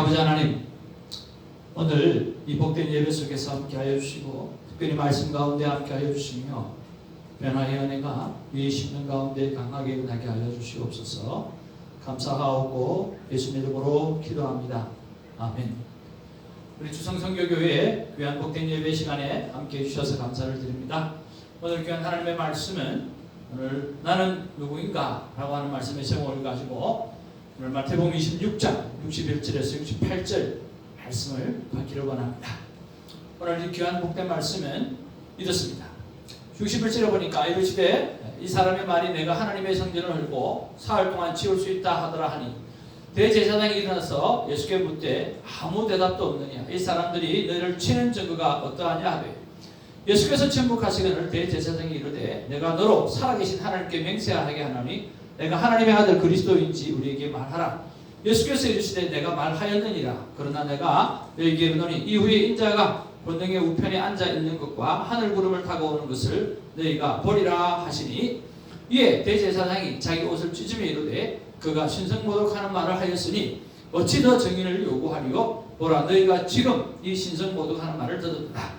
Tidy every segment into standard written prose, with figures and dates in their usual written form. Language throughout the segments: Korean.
아버지 하나님, 오늘 이 복된 예배 속에서 함께하여 주시고 특별히 말씀 가운데 함께하여 주시며 변화의 은혜가 위에 심는 가운데 강하게 은하게 하여 주시옵소서. 감사하고 예수님 이름으로 기도합니다. 아멘. 우리 주성성교교회 귀한 복된 예배 시간에 함께해 주셔서 감사를 드립니다. 오늘 귀한 하나님의 말씀은 오늘 나는 누구인가 라고 하는 말씀의 제목을 가지고 오늘 마태복음 26장 61절에서 68절 말씀을 받기를 원합니다. 오늘 이 귀한 복된 말씀은 이렇습니다. 61절에 보니까 이르시되 이 사람의 말이 내가 하나님의 성전을 헐고 사흘 동안 지을 수 있다 하더라 하니 대제사장이 일어나서 예수께 묻되 아무 대답도 없느냐 이 사람들이 너희를 치는 증거가 어떠하냐 하되 예수께서 침묵하시거늘 대제사장이 이르되 내가 너로 살아계신 하나님께 맹세하게 하나니 내가 하나님의 아들 그리스도인지 우리에게 말하라. 예수께서 이르시되 내가 말하였느니라. 그러나 내가 너희에게 이르노니 이후에 인자가 권능의 우편에 앉아 있는 것과 하늘 구름을 타고 오는 것을 너희가 보리라 하시니 이에 대제사장이 자기 옷을 찢으며 이르되 그가 신성모독하는 말을 하였으니 어찌 더 증인을 요구하리요? 보라 너희가 지금 이 신성모독하는 말을 듣는다.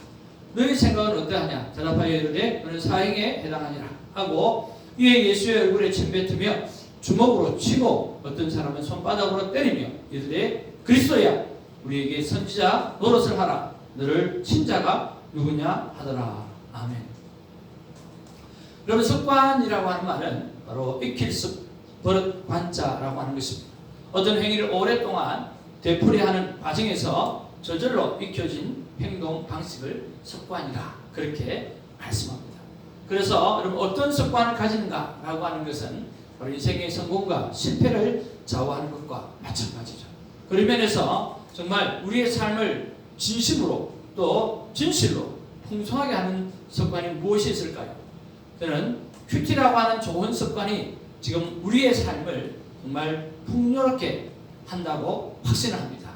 너희 생각은 어떠하냐? 대답하여 이르되 너는 사형에 해당하니라 하고 이에 예수의 얼굴에 침 뱉으며 주먹으로 치고 어떤 사람은 손바닥으로 때리며 이르되 그리스도야 우리에게 선지자 노릇을 하라. 너를 친 자가 누구냐 하더라. 아멘. 여러분 습관이라고 하는 말은 바로 익힐 습, 버릇, 관자라고 하는 것입니다. 어떤 행위를 오랫동안 되풀이하는 과정에서 저절로 익혀진 행동 방식을 습관이라 그렇게 말씀합니다. 그래서 여러분 어떤 습관을 가지는가라고 하는 것은 바로 인생의 성공과 실패를 좌우하는 것과 마찬가지죠. 그런 면에서 정말 우리의 삶을 진심으로 또 진실로 풍성하게 하는 습관이 무엇이 있을까요? 저는 큐티라고 하는 좋은 습관이 지금 우리의 삶을 정말 풍요롭게 한다고 확신을 합니다.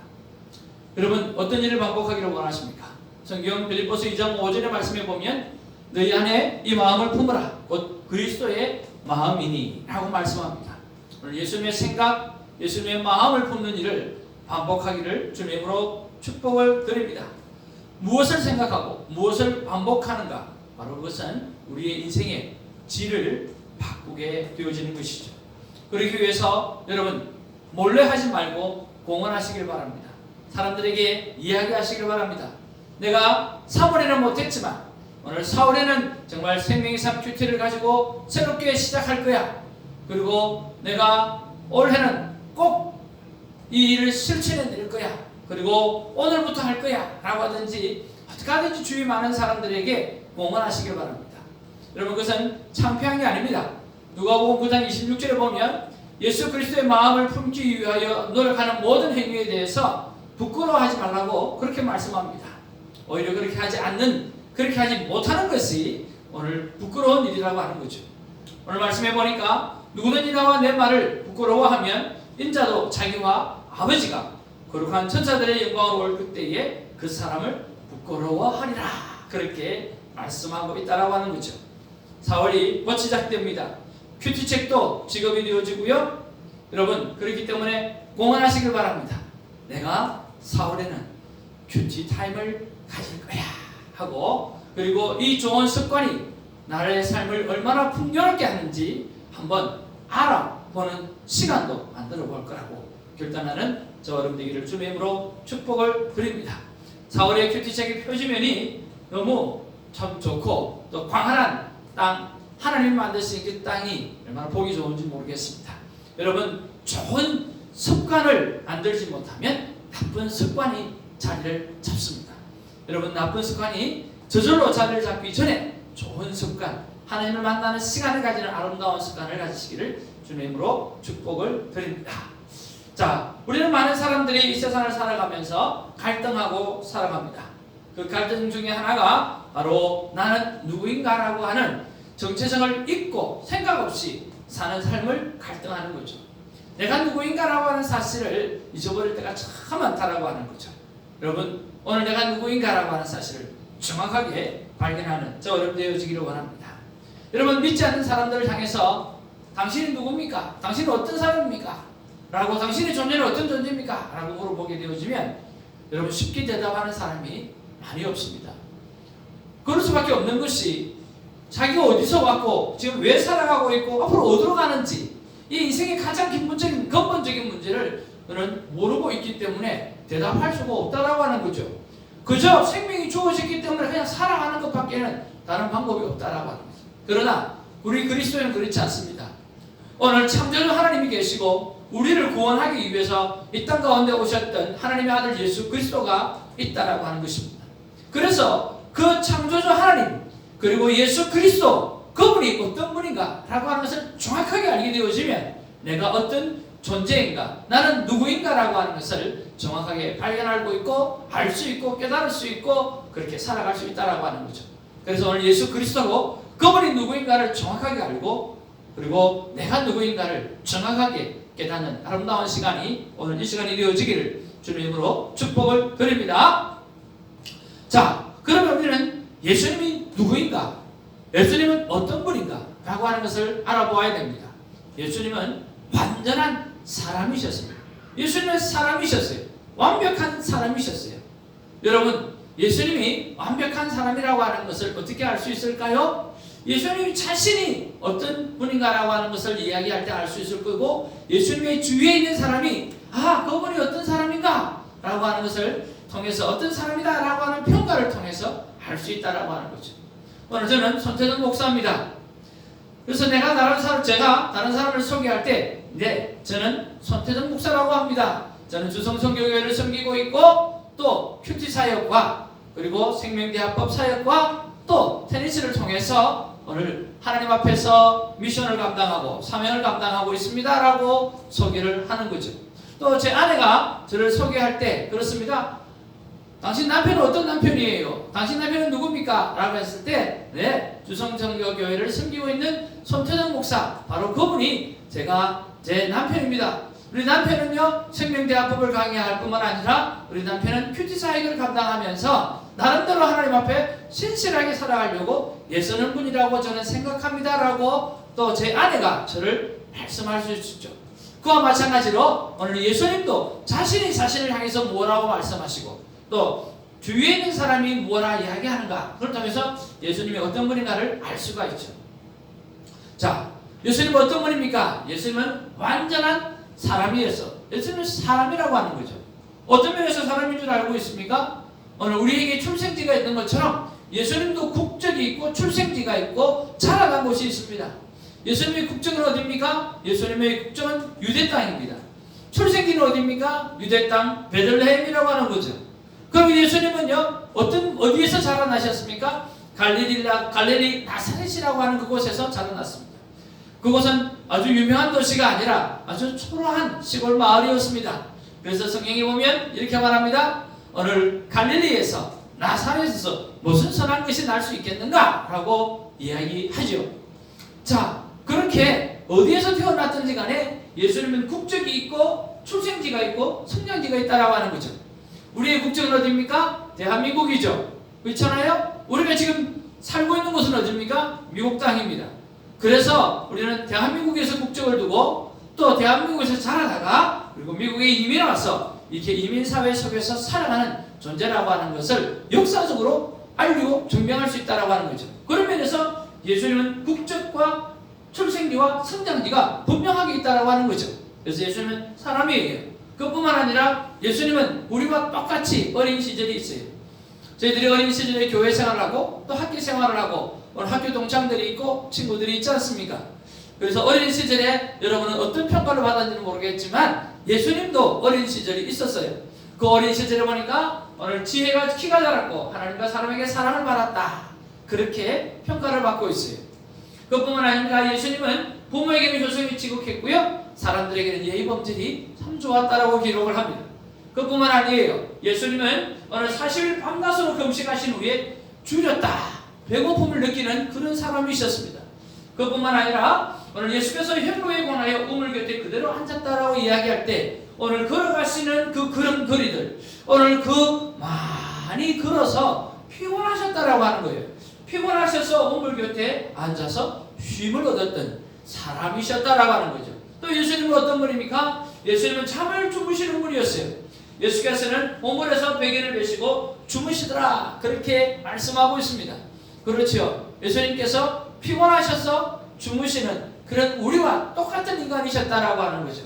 여러분 어떤 일을 반복하기를 원하십니까? 성경 빌립보서 2장 5절의 말씀에 보면 너희 안에 이 마음을 품으라 곧 그리스도의 마음이니 라고 말씀합니다. 오늘 예수님의 생각, 예수님의 마음을 품는 일을 반복하기를 주님으로 축복을 드립니다. 무엇을 생각하고 무엇을 반복하는가? 바로 그것은 우리의 인생의 질을 바꾸게 되어지는 것이죠. 그러기 위해서 여러분 몰래 하지 말고 공언하시길 바랍니다. 사람들에게 이야기하시길 바랍니다. 내가 3월에는 못했지만 오늘 4월에는 정말 생명의 삶 큐티를 가지고 새롭게 시작할 거야. 그리고 내가 올해는 꼭 이 일을 실천해 드릴 거야. 그리고 오늘부터 할 거야 라고 하든지 어떻게 하든지 주위 많은 사람들에게 공언하시길 바랍니다. 여러분 그것은 창피한 게 아닙니다. 누가복음 9장 26절에 보면 예수 그리스도의 마음을 품기 위하여 노력하는 모든 행위에 대해서 부끄러워하지 말라고 그렇게 말씀합니다. 오히려 그렇게 하지 않는 그렇게 하지 못하는 것이 오늘 부끄러운 일이라고 하는 거죠. 오늘 말씀해 보니까 누구든지 나와 내 말을 부끄러워하면 인자도 자기와 아버지가 거룩한 천사들의 영광으로 올 그때에 그 사람을 부끄러워하리라 그렇게 말씀하고 있다라고 하는 거죠. 4월이 곧 시작됩니다. 큐티책도 직업이 되어지고요. 여러분 그렇기 때문에 공언하시길 바랍니다. 내가 4월에는 큐티 타임을 가질 거야 하고 그리고 이 좋은 습관이 나의 삶을 얼마나 풍요롭게 하는지 한번 알아보는 시간도 만들어 볼 거라고 결단하는 저와 여러분 되기를 주님의 이름으로 축복을 드립니다. 4월의 큐티책의 표지면이 너무 참 좋고 또 광활한 땅 하나님이 만드신 그 땅이 얼마나 보기 좋은지 모르겠습니다. 여러분 좋은 습관을 만들지 못하면 나쁜 습관이 자리를 잡습니다. 여러분 나쁜 습관이 저절로 자리를 잡기 전에 좋은 습관 하나님을 만나는 시간을 가지는 아름다운 습관을 가지시기를 주님의 이름으로 축복을 드립니다. 자, 우리는 많은 사람들이 이 세상을 살아가면서 갈등하고 살아갑니다. 그 갈등 중에 하나가 바로 나는 누구인가라고 하는 정체성을 잊고 생각 없이 사는 삶을 갈등하는 거죠. 내가 누구인가라고 하는 사실을 잊어버릴 때가 참 많다라고 하는 거죠. 여러분 오늘 내가 누구인가라고 하는 사실을 정확하게 발견하는 저 여러분 되어지기를 원합니다. 여러분 믿지 않는 사람들을 향해서 당신이 누굽니까? 당신은 어떤 사람입니까? 라고 당신의 존재는 어떤 존재입니까? 라고 물어보게 되어지면 여러분 쉽게 대답하는 사람이 많이 없습니다. 그럴 수밖에 없는 것이 자기가 어디서 왔고 지금 왜 살아가고 있고 앞으로 어디로 가는지 이 인생의 가장 근본적인 문제를 그는 모르고 있기 때문에 대답할 수가 없다라고 하는 거죠. 그저 생명이 주어졌기 때문에 그냥 살아가는 것밖에는 다른 방법이 없다라고 하는 거죠. 그러나 우리 그리스도인은 그렇지 않습니다. 오늘 창조주 하나님이 계시고 우리를 구원하기 위해서 이 땅 가운데 오셨던 하나님의 아들 예수 그리스도가 있다라고 하는 것입니다. 그래서 그 창조주 하나님 그리고 예수 그리스도 그분이 어떤 분인가 라고 하는 것을 정확하게 알게 되어지면 내가 어떤 존재인가 나는 누구인가 라고 하는 것을 정확하게 발견하고 있고 알 수 있고 깨달을 수 있고 그렇게 살아갈 수 있다라고 하는 거죠. 그래서 오늘 예수 그리스도로 그분이 누구인가를 정확하게 알고 그리고 내가 누구인가를 정확하게 깨닫는 아름다운 시간이 오늘 이 시간이 되어지기를 주님의 이름으로 축복을 드립니다. 자, 그러면 우리는 예수님이 누구인가? 예수님은 어떤 분인가? 라고 하는 것을 알아보아야 됩니다. 예수님은 완전한 사람이셨습니다. 예수님은 사람이셨어요. 완벽한 사람이셨어요. 여러분, 예수님이 완벽한 사람이라고 하는 것을 어떻게 알 수 있을까요? 예수님이 자신이 어떤 분인가라고 하는 것을 이야기할 때 알 수 있을 거고 예수님의 주위에 있는 사람이 그분이 어떤 사람인가? 라고 하는 것을 통해서 어떤 사람이다 라고 하는 평가를 통해서 알 수 있다라고 하는 거죠. 오늘 저는 손태정 목사입니다. 그래서 제가 다른 사람을 소개할 때 저는 손태정 목사라고 합니다. 저는 주성성교회를 섬기고 있고 또 큐티 사역과 그리고 생명대합법 사역과 또 테니스를 통해서 오늘 하나님 앞에서 미션을 감당하고 사명을 감당하고 있습니다 라고 소개를 하는 거죠. 또 제 아내가 저를 소개할 때 그렇습니다. 당신 남편은 어떤 남편이에요? 당신 남편은 누굽니까? 라고 했을 때 주성성교회를 섬기고 있는 손태정 목사 바로 그분이 제 남편입니다. 우리 남편은요 생명대합법을 강의할 뿐만 아니라 우리 남편은 큐티 사역을 감당하면서 나름대로 하나님 앞에 신실하게 살아가려고 애쓰는 분이라고 저는 생각합니다 라고 또 제 아내가 저를 말씀할 수 있죠. 그와 마찬가지로 오늘 예수님도 자신이 자신을 향해서 뭐라고 말씀하시고 또 주위에 있는 사람이 뭐라 이야기하는가 그걸 통해서 예수님이 어떤 분인가를 알 수가 있죠. 자, 예수님은 어떤 분입니까? 예수님은 완전한 사람이어서 예수님은 사람이라고 하는 거죠. 어떤 면에서 사람인 줄 알고 있습니까? 오늘 우리에게 출생지가 있는 것처럼 예수님도 국적이 있고 출생지가 있고 자라난 곳이 있습니다. 예수님의 국적은 어디입니까? 예수님의 국적은 유대 땅입니다. 출생지는 어디입니까? 유대 땅 베들레헴이라고 하는 거죠. 그럼 예수님은요 어디에서 자라나셨습니까? 갈릴리 나사렛이라고 하는 그곳에서 자라났습니다. 그곳은 아주 유명한 도시가 아니라 아주 초라한 시골 마을이었습니다. 그래서 성경에 보면 이렇게 말합니다. 오늘 갈릴리에서 나사렛에서 무슨 선한 것이 날 수 있겠는가? 라고 이야기하죠. 자, 그렇게 어디에서 태어났든지 간에 예수님은 국적이 있고 출생지가 있고 성장지가 있다라고 하는 거죠. 우리의 국적은 어디입니까? 대한민국이죠. 그렇잖아요? 우리가 지금 살고 있는 곳은 어디입니까? 미국 땅입니다. 그래서 우리는 대한민국에서 국적을 두고 또 대한민국에서 자라다가 그리고 미국에 이민 와서 이렇게 이민사회 속에서 살아가는 존재라고 하는 것을 역사적으로 알리고 증명할 수 있다고 하는 거죠. 그런 면에서 예수님은 국적과 출생지와 성장지가 분명하게 있다고 하는 거죠. 그래서 예수님은 사람이에요. 그뿐만 아니라 예수님은 우리와 똑같이 어린 시절이 있어요. 저희들이 어린 시절에 교회 생활하고 또 학교 생활을 하고 오늘 학교 동창들이 있고 친구들이 있지 않습니까? 그래서 어린 시절에 여러분은 어떤 평가를 받았는지는 모르겠지만 예수님도 어린 시절이 있었어요. 그 어린 시절에 보니까 오늘 지혜가 키가 자랐고 하나님과 사람에게 사랑을 받았다. 그렇게 평가를 받고 있어요. 그뿐만 아니라 예수님은 부모에게는 효성이 지극했고요. 사람들에게는 예의 범절이 참 좋았다라고 기록을 합니다. 그뿐만 아니에요. 예수님은 오늘 40일 밤낮으로 금식하신 후에 줄였다. 배고픔을 느끼는 그런 사람이셨습니다. 그뿐만 아니라 오늘 예수께서 혈로에 관하여 우물 곁에 그대로 앉았다라고 이야기할 때 오늘 걸어가시는 그 걸음걸이들 오늘 그 많이 걸어서 피곤하셨다라고 하는 거예요. 피곤하셔서 우물 곁에 앉아서 쉼을 얻었던 사람이셨다라고 하는 거죠. 또 예수님은 어떤 분입니까? 예수님은 잠을 주무시는 분이었어요. 예수께서는 보물에서 베개를 메시고 주무시더라 그렇게 말씀하고 있습니다. 그렇죠. 예수님께서 피곤하셔서 주무시는 그런 우리와 똑같은 인간이셨다라고 하는 거죠.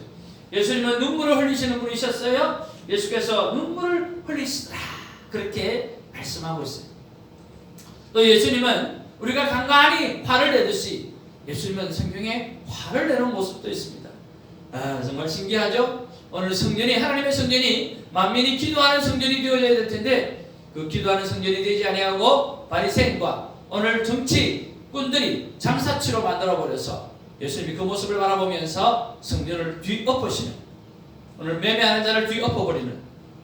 예수님은 눈물을 흘리시는 분이셨어요. 예수께서 눈물을 흘리시더라 그렇게 말씀하고 있어요. 또 예수님은 우리가 간간히 화를 내듯이 예수님은 성경에 화를 내는 모습도 있습니다. 정말 신기하죠? 오늘 성전이 하나님의 성전이 만민이 기도하는 성전이 되어야 될 텐데 그 기도하는 성전이 되지 아니하고 바리새인과 오늘 정치꾼들이 장사치로 만들어버려서 예수님이 그 모습을 바라보면서 성전을 뒤엎으시는 오늘 매매하는 자를 뒤엎어버리는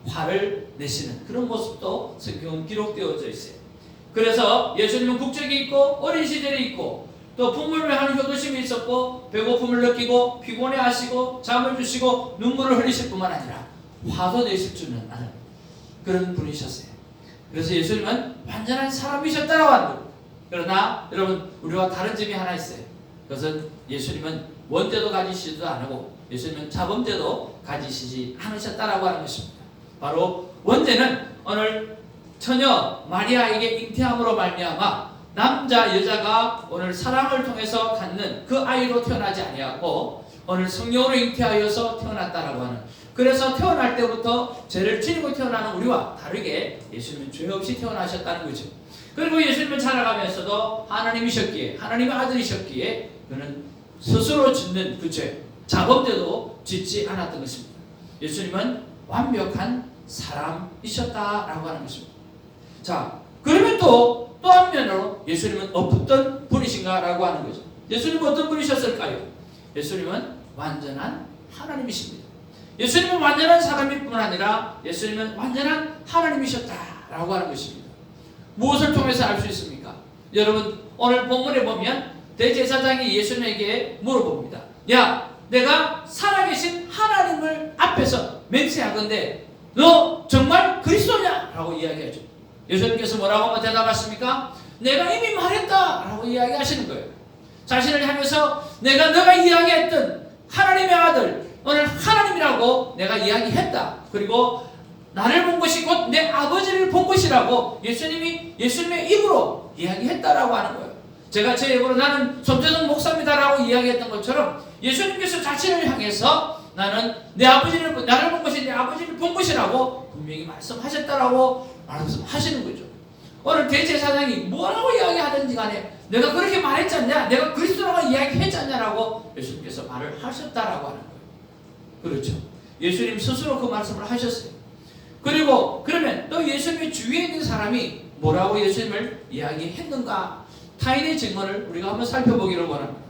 화를 내시는 그런 모습도 성경은 기록되어져 있어요. 그래서 예수님은 국적이 있고 어린 시절이 있고 또 풍물을 하는 효도심이 있었고 배고픔을 느끼고 피곤해하시고 잠을 주시고 눈물을 흘리실 뿐만 아니라 화도 내실 줄은 아는 그런 분이셨어요. 그래서 예수님은 완전한 사람이셨다라고 하는 겁니다. 그러나 여러분 우리와 다른 점이 하나 있어요. 그것은 예수님은 원죄도 가지시지도 않고 예수님은 자범죄도 가지시지 않으셨다라고 하는 것입니다. 바로 원죄는 오늘 처녀 마리아에게 잉태함으로 말미암아 남자 여자가 오늘 사랑을 통해서 갖는 그 아이로 태어나지 아니하고 오늘 성령으로 잉태하여서 태어났다라고 하는 그래서 태어날 때부터 죄를 지니고 태어나는 우리와 다르게 예수님은 죄 없이 태어나셨다는 거죠. 그리고 예수님은 자라가면서도 하나님이셨기에 하나님의 아들이셨기에 그는 스스로 짓는 그 죄 자범죄도 짓지 않았던 것입니다. 예수님은 완벽한 사람이셨다라고 하는 것입니다. 자, 그러면 또 한면으로 예수님은 어떤 분이신가라고 하는 거죠. 예수님은 어떤 분이셨을까요? 예수님은 완전한 하나님이십니다. 예수님은 완전한 사람일 뿐 아니라 예수님은 완전한 하나님이셨다라고 하는 것입니다. 무엇을 통해서 알 수 있습니까? 여러분 오늘 본문에 보면 대제사장이 예수님에게 물어봅니다. 야, 내가 살아계신 하나님을 앞에서 맹세하건대 너 정말 그리스도냐? 라고 이야기하죠. 예수님께서 뭐라고 대답하십니까? 내가 이미 말했다 라고 이야기하시는 거예요. 자신을 향해서 너가 이야기했던 하나님의 아들 오늘 하나님이라고 내가 이야기했다. 그리고 나를 본 것이 곧 내 아버지를 본 것이라고 예수님이 예수님의 입으로 이야기했다라고 하는 거예요. 제가 제 입으로 나는 손재성 목사입니다라고 이야기했던 것처럼 예수님께서 자신을 향해서 나는 나를 본 것이 내 아버지를 본 것이라고 분명히 말씀하셨다라고 말씀하시는 거죠. 오늘 대제사장이 뭐라고 이야기하든지 간에 내가 그렇게 말했지 않냐? 내가 그리스도라고 이야기했지 않냐라고 예수님께서 말을 하셨다라고 하는 거예요. 그렇죠. 예수님 스스로 그 말씀을 하셨어요. 그리고 그러면 또 예수님의 주위에 있는 사람이 뭐라고 예수님을 이야기했는가? 타인의 증언을 우리가 한번 살펴보기를 원합니다.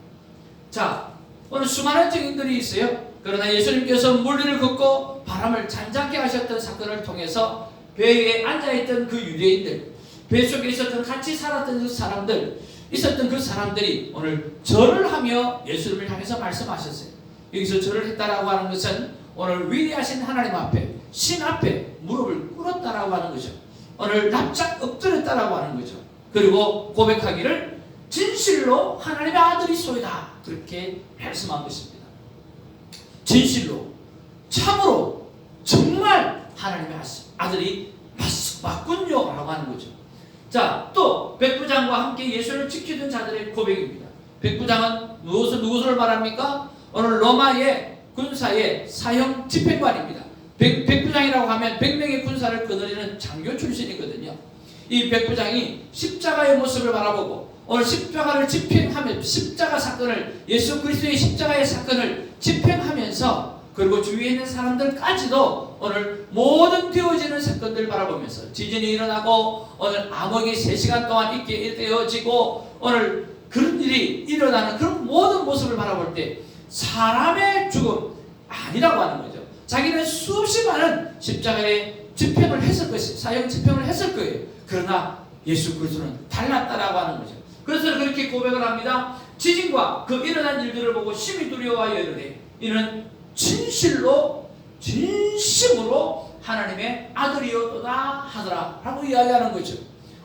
자, 오늘 수많은 증인들이 있어요. 그러나 예수님께서 물리를 걷고 바람을 잔잔케 하셨던 사건을 통해서 배 위에 앉아있던 그 유대인들, 배 속에 있었던 같이 살았던 그 사람들, 있었던 그 사람들이 오늘 절을 하며 예수님을 향해서 말씀하셨어요. 여기서 절을 했다라고 하는 것은 오늘 위대하신 하나님 앞에, 신 앞에 무릎을 꿇었다라고 하는 거죠. 오늘 납작 엎드렸다라고 하는 거죠. 그리고 고백하기를 진실로 하나님의 아들이소이다 그렇게 말씀한 것입니다. 진실로 참으로 정말 하나님의 아들이 맞군요 라고 하는 거죠. 자, 또 백부장과 함께 예수를 지키던 자들의 고백입니다. 백부장은 누구를 말합니까? 오늘 로마의 군사의 사형 집행관입니다. 백부장이라고 하면 100명의 군사를 거느리는 장교 출신이거든요. 이 백부장이 십자가의 모습을 바라보고 오늘 십자가를 집행하며 십자가 사건을 예수 그리스도의 십자가의 사건을 집행하면서 그리고 주위에 있는 사람들까지도 오늘 모든 되어지는 사건들을 바라보면서 지진이 일어나고 오늘 암흑이 3시간 동안 있게 되어지고 오늘 그런 일이 일어나는 그런 모든 모습을 바라볼 때 사람의 죽음 아니라고 하는 거죠. 자기는 수없이 많은 십자가의 집행을 했을 것이 사형 집행을 했을 거예요. 그러나 예수 그리스도는 달랐다라고 하는 거죠. 그래서 그렇게 고백을 합니다. 지진과 그 일어난 일들을 보고 심히 두려워하여 이르되 이는 진실로 진심으로 하나님의 아들이었도다 하더라 라고 이야기하는 거죠.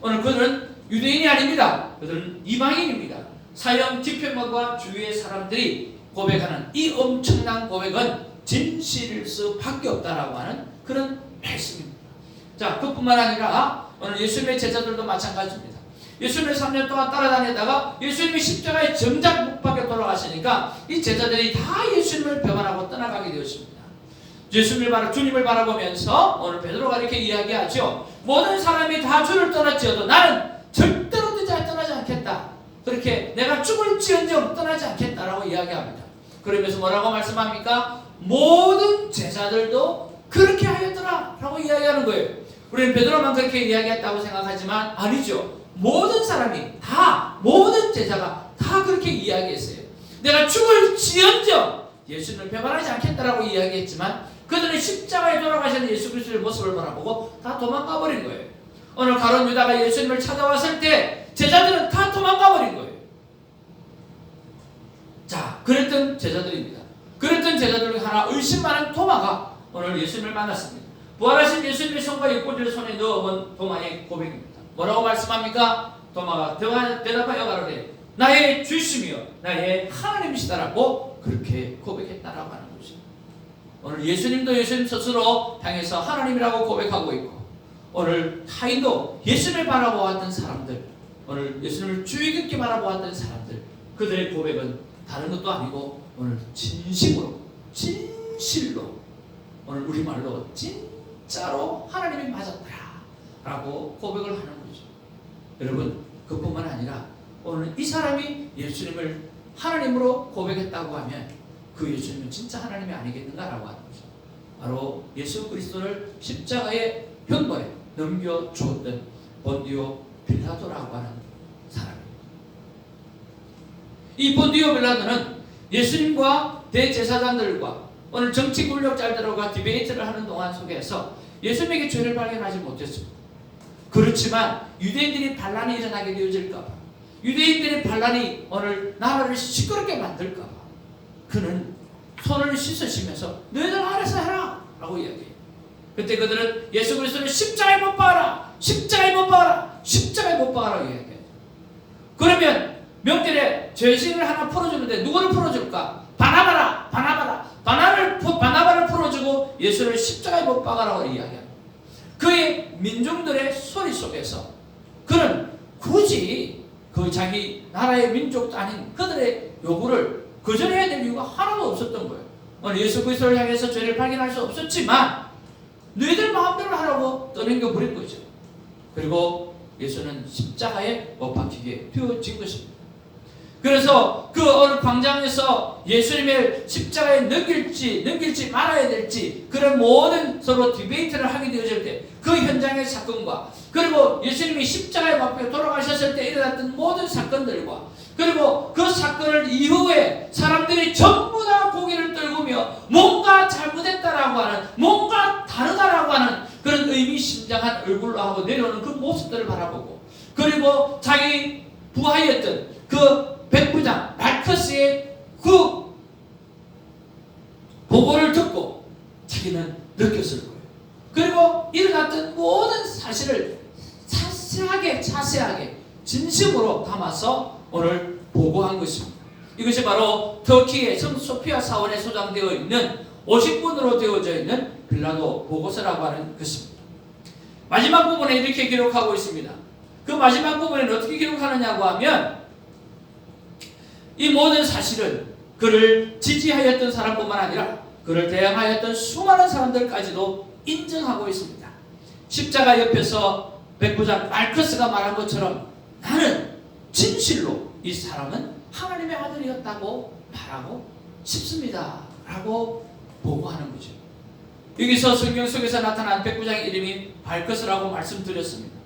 오늘 그들은 유대인이 아닙니다. 그들은 이방인입니다. 사형 집행관과 주위의 사람들이 고백하는 이 엄청난 고백은 진실일 수밖에 없다라고 하는 그런 말씀입니다. 자, 그뿐만 아니라 오늘 예수님의 제자들도 마찬가지입니다. 예수님을 3년 동안 따라다니다가 예수님이 십자가에 정작 못 박혀 돌아가시니까 이 제자들이 다 예수님을 배반하고 떠나가게 되었습니다. 주님을 바라보면서 오늘 베드로가 이렇게 이야기하죠. 모든 사람이 다 주를 떠났지어도 나는 절대로 떠나지 않겠다. 그렇게 내가 죽을지언정 떠나지 않겠다라고 이야기합니다. 그러면서 뭐라고 말씀합니까? 모든 제자들도 그렇게 하였더라 라고 이야기하는 거예요. 우리는 베드로만 그렇게 이야기했다고 생각하지만 아니죠. 모든 사람이 다, 모든 제자가 다 그렇게 이야기했어요. 내가 죽을지언정 예수님을 배반하지 않겠다라고 이야기했지만 그들은 십자가에 돌아가시는 예수 그리스도의 모습을 바라보고 다 도망가 버린 거예요. 오늘 가룟 유다가 예수님을 찾아왔을 때 제자들은 다 도망가 버린 거예요. 자, 그랬던 제자들입니다. 그랬던 제자들 중 하나 의심 많은 토마가 오늘 예수님을 만났습니다. 부활하신 예수님의 손과 입꼬리를 손에 넣어본 토마의 고백입니다. 뭐라고 말씀합니까? 토마가 대답하여 가로되 나의 주시며 나의 하나님이시다라고 그렇게 고백했다라고 하는 거죠. 오늘 예수님도 예수님 스스로 향해서 하나님이라고 고백하고 있고 오늘 타인도 예수님을 바라보았던 사람들, 오늘 예수님을 주의 깊게 바라보았던 사람들, 그들의 고백은 다른 것도 아니고 오늘 진심으로, 진실로, 오늘 우리말로 진짜로 하나님이 맞았더라 라고 고백을 하는 거죠. 여러분, 그뿐만 아니라 오늘 이 사람이 예수님을 하나님으로 고백했다고 하면 그 예수님은 진짜 하나님이 아니겠는가라고 하는 거죠. 바로 예수 그리스도를 십자가의 형벌에 넘겨주었던 본디오 빌라도라고 하는 사람입니다. 이 본디오 빌라도는 예수님과 대제사장들과 오늘 정치 권력자들과 디베이트를 하는 동안 속에서 예수님에게 죄를 발견하지 못했습니다. 그렇지만 유대인들이 반란이 일어나게 되어질까봐, 유대인들의 반란이 오늘 나라를 시끄럽게 만들까봐 그는 손을 씻으시면서 너희들 알아서 해라 라고 이야기해요. 그때 그들은 예수 그리스도를 십자가에 못 박아라, 십자가에 못 박아라, 십자가에 못 박아라 이야기해요. 그러면 명절에 죄식을 하나 풀어주는데 누구를 풀어줄까? 바나바를 풀어주고 예수를 십자가에 못 박아라고 이야기합니다. 그의 민중들의 소리 속에서 그는 굳이 그 자기 나라의 민족도 아닌 그들의 요구를 거절해야 될 이유가 하나도 없었던 거예요. 오늘 예수 그리스도를 향해서 죄를 발견할 수 없었지만 너희들 마음대로 하라고 떠넘겨 버린 거죠. 그리고 예수는 십자가에 못 박히게 되어진 것입니다. 그래서 그 어느 광장에서 예수님의 십자가에 넘길지 말아야 될지 그런 모든 서로 디베이트를 하게 되어질 때 그 현장의 사건과 그리고 예수님이 십자가에 박혀 돌아가셨을 때 일어났던 모든 사건들과 그리고 그 사건을 이후에 사람들이 전부 다 고개를 떨구며 뭔가 잘못했다라고 하는, 뭔가 다르다라고 하는 그런 의미심장한 얼굴로 하고 내려오는 그 모습들을 바라보고 그리고 자기 부하였던 그 백부장 말커스의 그 보고를 듣고 자기는 느꼈을 거예요. 그리고 일어났던 모든 사실을 자세하게 진심으로 담아서 오늘 보고한 것입니다. 이것이 바로 터키의 성 소피아 사원에 소장되어 있는 50권으로 되어져 있는 빌라도 보고서라고 하는 것입니다. 마지막 부분에 이렇게 기록하고 있습니다. 그 마지막 부분에는 어떻게 기록하느냐고 하면 이 모든 사실은 그를 지지하였던 사람뿐만 아니라 그를 대항하였던 수많은 사람들까지도 인정하고 있습니다. 십자가 옆에서 백부장 말커스가 말한 것처럼 나는 진실로 이 사람은 하나님의 아들이었다고 말하고 싶습니다 라고 보고하는 거죠. 여기서 성경 속에서 나타난 백부장의 이름이 말커스라고 말씀드렸습니다.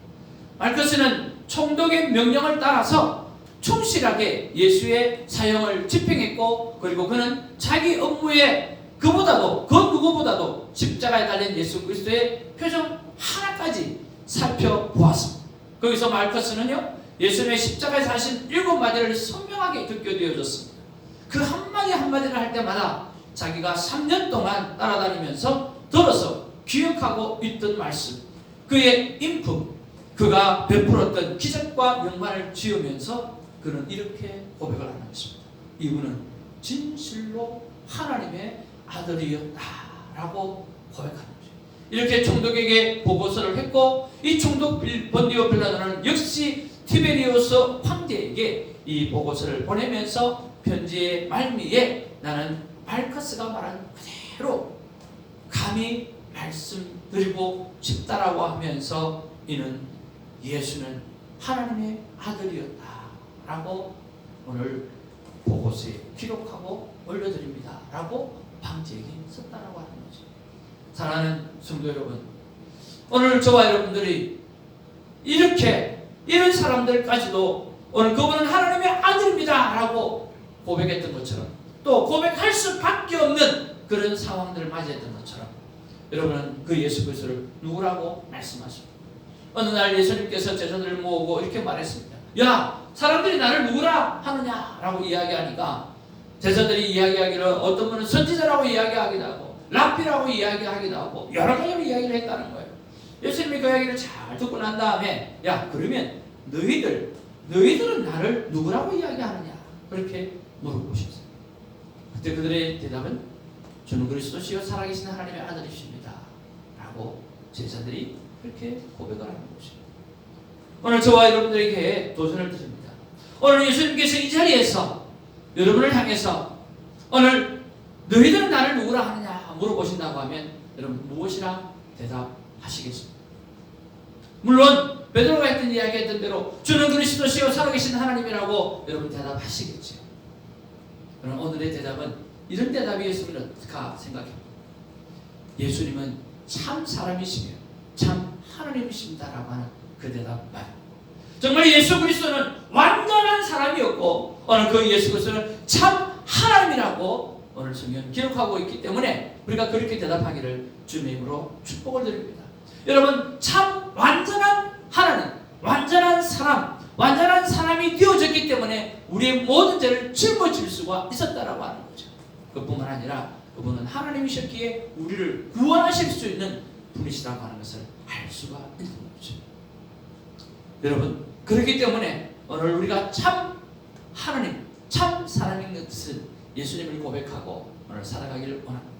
말커스는 총독의 명령을 따라서 충실하게 예수의 사형을 집행했고 그리고 그는 자기 업무에 그 누구보다도 십자가에 달린 예수 그리스도의 표정 하나까지 살펴보았습니다. 거기서 말커스는요 예수님의 십자가에서 하신 7마디를 선명하게 듣게 되어졌습니다. 그 한마디를 할 때마다 자기가 3년 동안 따라다니면서 들어서 기억하고 있던 말씀, 그의 인품, 그가 베풀었던 기적과 명만을 지으면서 그는 이렇게 고백을 하는 것입니다. 이분은 진실로 하나님의 아들이었다라고 고백하는 거죠. 이렇게 총독에게 보고서를 했고, 이 총독 본디오 빌라도는 역시 티베리우스 황제에게 이 보고서를 보내면서 편지의 말미에 나는 마르커스가 말한 그대로 감히 말씀드리고 싶다라고 하면서 이는 예수는 하나님의 아들이었다라고 오늘 보고서에 기록하고 올려드립니다 라고 황제에게 썼다라고 하는 거죠. 사랑하는 성도 여러분, 오늘 저와 여러분들이 이런 사람들까지도 오늘 그분은 하나님의 아들입니다 라고 고백했던 것처럼, 또 고백할 수밖에 없는 그런 상황들을 맞이했던 것처럼, 여러분은 그 예수 그리스도를 누구라고 말씀하십니까? 어느 날 예수님께서 제자들을 모으고 이렇게 말했습니다. 야, 사람들이 나를 누구라 하느냐라고 이야기하니까 제자들이 이야기하기를 어떤 분은 선지자라고 이야기하기도 하고 랍비라고 이야기하기도 하고 여러 가지로 이야기를 했다는 거예요. 예수님이 그 이야기를 잘 듣고 난 다음에, 야, 그러면 너희들은 나를 누구라고 이야기하느냐 그렇게 물어보셨어요. 그때 그들의 대답은 주는 그리스도시요 살아계신 하나님의 아들이십니다 라고 제자들이 그렇게 고백을 하는 것입니다. 오늘 저와 여러분들에게 도전을 드립니다. 오늘 예수님께서 이 자리에서 여러분을 향해서 오늘 너희들은 나를 누구라 하느냐 물어보신다고 하면 여러분 무엇이라 대답하시겠습니까? 물론 베드로가 했던 이야기했던 대로 주는 그리스도시요 살아계신 하나님이라고 여러분 대답하시겠죠. 그럼 오늘의 대답은 이런 대답이었으면 어떨까 생각합니다. 예수님은 참 사람이시며 참 하나님이십니다라고 하는 그 대답 말. 정말 예수 그리스도는 완전한 사람이었고 오늘 그 예수 그리스도는 참 하나님이라고 오늘 성경 기록하고 있기 때문에 우리가 그렇게 대답하기를 주님의 이름으로 축복을 드립니다. 여러분, 참 완전한 하나님, 완전한 사람, 완전한 사람이 되어졌기 때문에 우리의 모든 죄를 짊어질 수가 있었다라고 하는 거죠. 그뿐만 아니라 그분은 하나님이셨기에 우리를 구원하실 수 있는 분이시라고 하는 것을 알 수가 있는 거죠. 여러분, 그렇기 때문에 오늘 우리가 참 하나님, 참 사람인 것은 예수님을 고백하고 오늘 살아가기를 원합니다.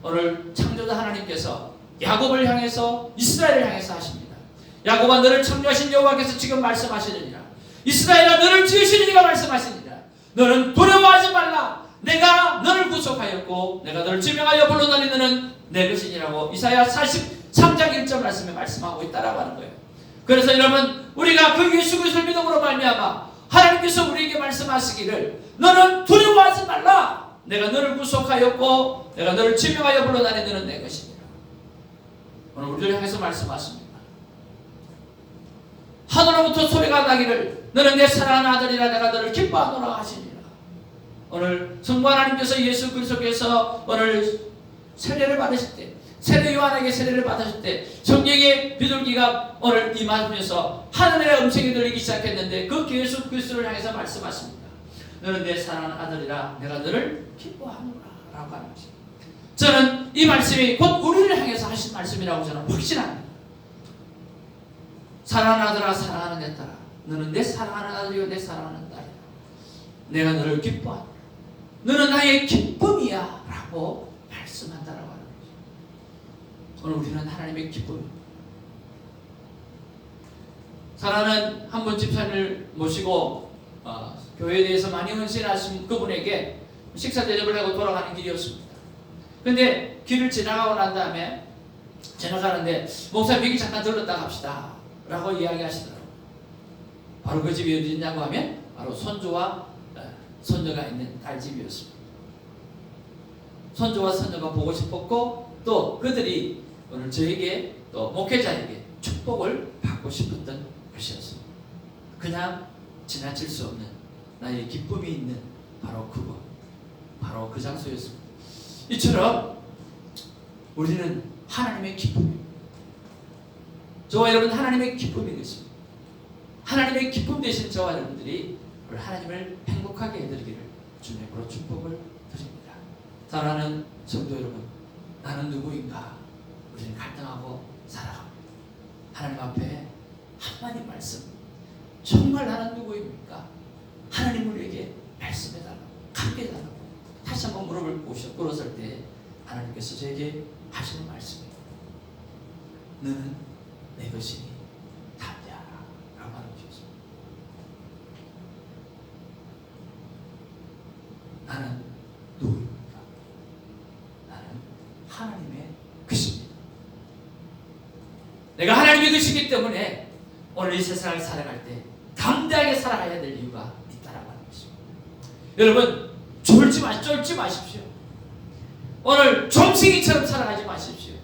오늘 창조자 하나님께서 야곱을 향해서 이스라엘을 향해서 하십니다. 야곱아, 너를 창조하신 여호와께서 지금 말씀하시느니라. 이스라엘아, 너를 지으신 이가 말씀하시느니라. 너는 두려워하지 말라. 내가 너를 구속하였고 내가 너를 지명하여 불러다니 너는 내 것이니라고 이사야 43장 1절 말씀에 말씀하고 있다라고 하는 거예요. 그래서 여러분, 우리가 그 예수 그리스도를 믿음으로 말미암아 하나님께서 우리에게 말씀하시기를 너는 두려워하지 말라. 내가 너를 구속하였고 내가 너를 지명하여 불러다니 너는 내 것이니라. 오늘 우리를 향해서 말씀하십니다. 하늘로부터 소리가 나기를 너는 내 사랑하는 아들이라 내가 너를 기뻐하노라 하시니라. 오늘 성부 하나님께서 예수 그리스도께서 오늘 세례를 받으실 때, 세례 요한에게 세례를 받으실 때 성령의 비둘기가 오늘 임하면서 하늘의 음성이 들리기 시작했는데 그 예수 그리스도를 향해서 말씀하십니다. 너는 내 사랑하는 아들이라 내가 너를 기뻐하노라 라고 하는 것입니다. 저는 이 말씀이 곧 우리를 향해서 하신 말씀이라고 저는 확신합니다. 사랑하는 아들아, 사랑하는 내 딸아, 너는 내 사랑하는 아들이요 내 사랑하는 딸이야. 내가 너를 기뻐하노라. 너는 나의 기쁨이야 라고 말씀한다라고 하는 거죠. 오늘 우리는 하나님의 기쁨입니다. 사랑하는 한 분 집사님을 모시고 교회에 대해서 많이 헌신하신 그분에게 식사 대접을 하고 돌아가는 길이었습니다. 근데 길을 지나가고 난 다음에 지나가는데 목사님 여기 잠깐 들렀다 갑시다 라고 이야기하시더라고요. 바로 그 집이 어디 있냐고 하면 바로 손주와 손녀가 있는 딸 집이었습니다. 손주와 손녀가 보고 싶었고 또 그들이 오늘 저에게 또 목회자에게 축복을 받고 싶었던 것이었습니다. 그냥 지나칠 수 없는 나의 기쁨이 있는 바로 그곳, 바로 그 장소였습니다. 이처럼 우리는 하나님의 기쁨입니다. 저와 여러분 하나님의 기쁨인 것입니다. 하나님의 기쁨 되신 저와 여러분들이 하나님을 행복하게 해드리기를 주님으로 축복을 드립니다. 사랑하는 성도 여러분, 나는 누구인가? 우리는 갈등하고 살아갑니다. 하나님 앞에 한마디 말씀, 정말 나는 누구입니까? 하나님 우리에게 말씀해달라고, 감게해달라고 다시 다시 한번 무릎을 꿇었을 때 하나님께서 저에게 하시는 말씀이에요. 너는 내 것이니 담대하라 라고 말해주셨습니다. 나는 누구입니까? 나는 하나님의 것입니다. 내가 하나님의 것이기 때문에 오늘 이 세상을 살아갈 때 담대하게 살아가야 될 이유가 있다라고 하는 것입니다. 여러분 쫄지 마십시오. 오늘 좀생이처럼 살아가지 마십시오.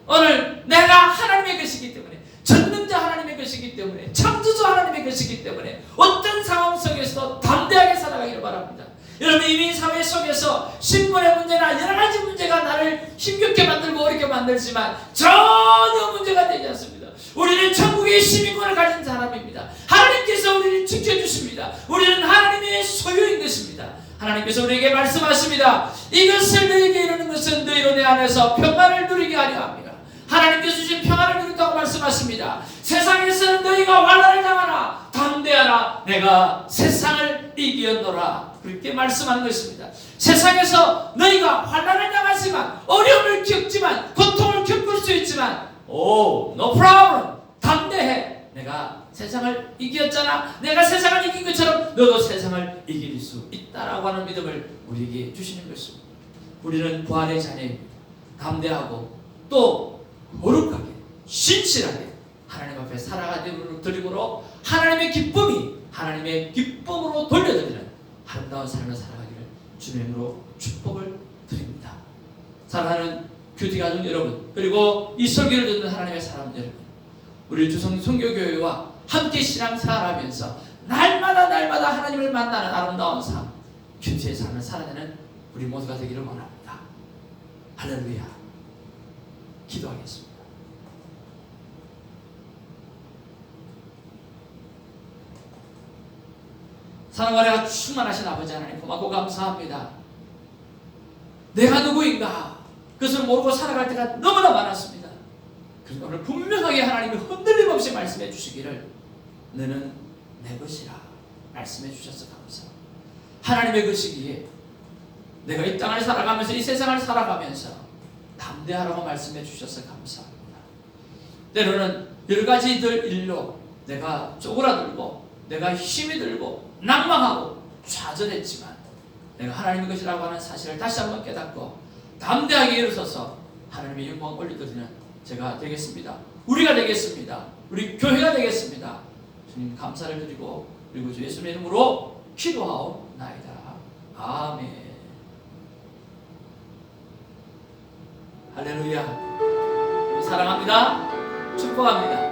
오늘 내가 하나님의 것이기 때문에, 전능자 하나님의 것이기 때문에, 창조주 하나님의 것이기 때문에 어떤 상황 속에서도 담대하게 살아가기를 바랍니다. 여러분 이민 사회 속에서 신분의 문제나 여러 가지 문제가 나를 힘겹게 만들고 어렵게 만들지만 전혀 문제가 되지 않습니다. 우리는 천국의 시민권을 가진 사람입니다. 하나님께서 우리를 지켜주십니다. 우리는 하나님의 소유인 것입니다. 하나님께서 우리에게 말씀하십니다. 이것을 너에게 이루는 것은 너희로 내 안에서 평안을 누리게 하려 합니다. 하나님께서 주신 평안을 누린다고 말씀하십니다. 세상에서는 너희가 환난을 당하나 담대하라 내가 세상을 이기었노라 그렇게 말씀하는 것입니다. 세상에서 너희가 환난을 당하지만 어려움을 겪지만 고통을 겪을 수 있지만 no problem 담대해 내가 세상을 이겼잖아. 내가 세상을 이긴 것처럼 너도 세상을 이길 수 있다라고 하는 믿음을 우리에게 주시는 것입니다. 우리는 부활의 자녀입니다. 담대하고 또 거룩하게 신실하게 하나님 앞에 살아가는 드림으로 하나님의 기쁨으로 돌려드리는 아름다운 삶을 살아가기를 주님으로 축복을 드립니다. 사랑하는 큐티 가족 여러분, 그리고 이 설교를 듣는 하나님의 사람들 여러분, 우리 주성 선교교회와 함께 신앙생활하면서 날마다 하나님을 만나는 아름다운 삶, 큐티의 삶을 살아내는 우리 모두가 되기를 원합니다. 할렐루야. 기도하겠습니다. 사랑과 은혜가 충만하신 아버지 하나님 고맙고 감사합니다. 내가 누구인가 그것을 모르고 살아갈 때가 너무나 많았습니다. 그래서 오늘 분명하게 하나님이 흔들림 없이 말씀해 주시기를 너는 내 것이라 말씀해 주셔서 감사합니다. 하나님의 것이기에 내가 이 땅을 살아가면서 이 세상을 살아가면서 담대하라고 말씀해 주셔서 감사합니다. 때로는 여러 가지들 일로 내가 쪼그라들고 내가 힘이 들고 낭망하고 좌절했지만 내가 하나님의 것이라고 하는 사실을 다시 한번 깨닫고 담대하게 일어서서 하나님의 영광을 올려드리는 제가 되겠습니다. 우리가 되겠습니다. 우리 교회가 되겠습니다. 주님 감사를 드리고 그리고 주 예수님의 이름으로 기도하옵나이다. 아멘. 할렐루야. 사랑합니다. 축복합니다.